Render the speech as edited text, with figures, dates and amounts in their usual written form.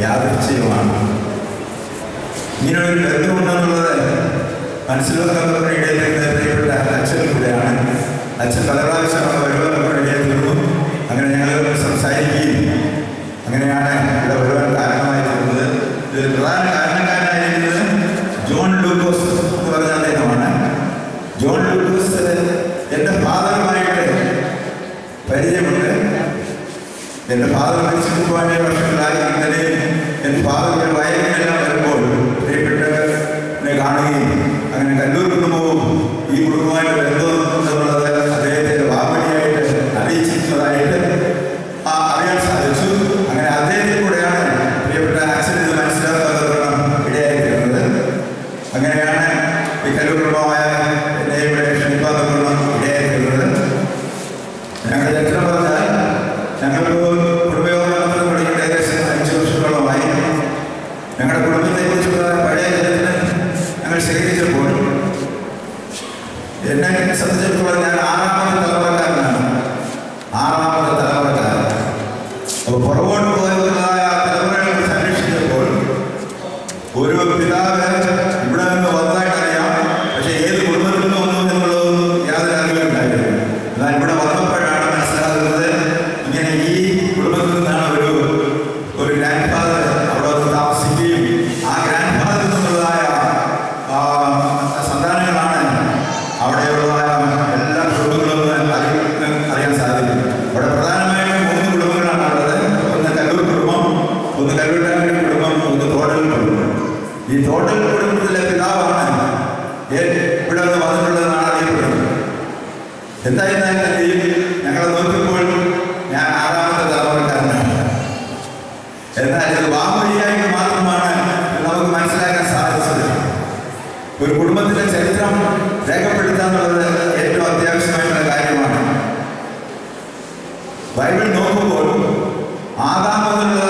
യാദൃച്ഛികമാണ്. ഇങ്ങനൊരു ബന്ധമുണ്ടെന്നുള്ളത് മനസ്സിലാക്കുന്നവരുടെ ഇടയിൽ നിന്ന് പ്രിയപ്പെട്ട അച്ഛൻ കൂടെയാണ്. അച്ഛൻ പല പ്രാവശ്യം വരുവാനൊക്കെ ഇടയിൽ തീർന്നു. അങ്ങനെ ഞങ്ങൾ സംസാരിക്കുകയും അങ്ങനെയാണ് ഇവിടെ വരുവാൻ കാരണമായി തീർന്നത്. ഇതിൽ പ്രധാന കാരണക്കാരനായിരിക്കുന്നത് ജോൺ ലൂക്കോസ് എന്ന് പറഞ്ഞ അദ്ദേഹമാണ്. ജോൺ ലൂക്കോസ് എൻ്റെ ഫാദറുമായിട്ട് പരിചയമുണ്ട്. എൻ്റെ ഫാദർ മരിച്ചിട്ട് 17 വർഷങ്ങളായി. ഇന്നലെ എൻ്റെ ഫാദറിൻ്റെ വയലിനെല്ലാം വരുമ്പോൾ പ്രിയപ്പെട്ടവരെ കാണുകയും അങ്ങനെ കല്ലൂർ കുടുംബവും ഈ കുടുംബമായിട്ട് ബന്ധമുണ്ടെന്നുള്ളത് അദ്ദേഹത്തിൻ്റെ വാമണിയായിട്ട് അറിയിച്ചിരുന്നതായിട്ട് അറിയാൻ സാധിച്ചു. അങ്ങനെ അദ്ദേഹത്തിൽ കൂടെയാണ് പ്രിയപ്പെട്ട അച്ഛൻ ഇത് മനസ്സിലാക്കാത്തതുകൊണ്ട് ഇടയായിത്തീർന്നത്. അങ്ങനെയാണ് ഈ കല്ലൂർ കുടുംബമായ എന്നെ ഇവിടെ ക്ഷണിപ്പാത്തതുകൊണ്ട് ഇടയായിത്തീർന്നത്. ഞങ്ങൾ ചരിത്രം പറഞ്ഞാൽ ഞങ്ങൾക്ക് കുടുംബയോഗത്തിൽ പഠിക്കേണ്ട ഏകദേശം 5 വർഷത്തോളമായി. ഞങ്ങളുടെ കുടുംബത്തെക്കുറിച്ചുള്ള പഴയ ചരിത്രം ഞങ്ങൾ ശേഖരിച്ചപ്പോൾ എന്നെ സംബന്ധിച്ചിടത്തോളം ഞാൻ 6ാമത്തെ തലമുറക്കാരനാണ്. 6ാമത്തെ തലമുറക്കാരൻ. അപ്പോൾ പുറകോട്ട് പോയതായ തലമുറകളെ കുറിച്ച് അന്വേഷിച്ചപ്പോൾ ഒരു പിതാവ് ഇവിടെ നിന്ന് വന്നതായിട്ട് അറിയാം. പക്ഷെ ഏത് കുടുംബത്തിൽ നിന്ന് വന്നു എന്നുള്ളതൊന്നും യാതൊരു അറിവുണ്ടായിരുന്നു. എന്നാൽ ഇവിടെ വന്നപ്പോഴാണ് മനസ്സിലാകുന്നത് ഇങ്ങനെ ഈ കുടുംബത്തിൽ നിന്നാണ് ഒരു ഗ്രാൻഡ് ഫാദർ അവിടെ വന്ന് താമസിക്കുകയും ആ ഗ്രാൻഡ് ഫാദറിൽ നിന്നുള്ളതായ സന്താനങ്ങളാണ് അവിടെയുള്ളതായ എല്ലാ കുടുംബങ്ങളും അറിയാൻ സാധിക്കും. അവിടെ പ്രധാനമായും 3 കുടുംബങ്ങളാണ് ഉള്ളത്. ഒന്ന് കല്ലൂർ കുടുംബം, ഒന്ന് കല്ലൂട്ടാങ്കി കുടുംബം, ഒന്ന് തോട്ടൽ കുടുംബം. ഈ തോട്ടൽ കുടുംബത്തിലെ പിതാവാണ് ഇവിടെ നിന്ന് വന്നിട്ടുള്ളതെന്നാണ് അറിയപ്പെടുന്നത്. എന്തായിരുന്നാലും ഞങ്ങളെ നോക്കിയപ്പോൾ ഞാൻ 6ാമത്തെ തലമുറക്കാരനാണ്. എന്നാൽ ഇത് വാമൊഴിയായിട്ട് മാത്രമാണ് നമുക്ക് മനസ്സിലാക്കാൻ സാധിച്ചത്. ഒരു കുടുംബത്തിലെ ചരിത്രം രേഖപ്പെടുത്തുക എന്നുള്ളത് ഏറ്റവും അത്യാവശ്യമായിട്ടുള്ള കാര്യമാണ്. ബൈബിൾ നോക്കുമ്പോൾ ആദാം മുതലുള്ള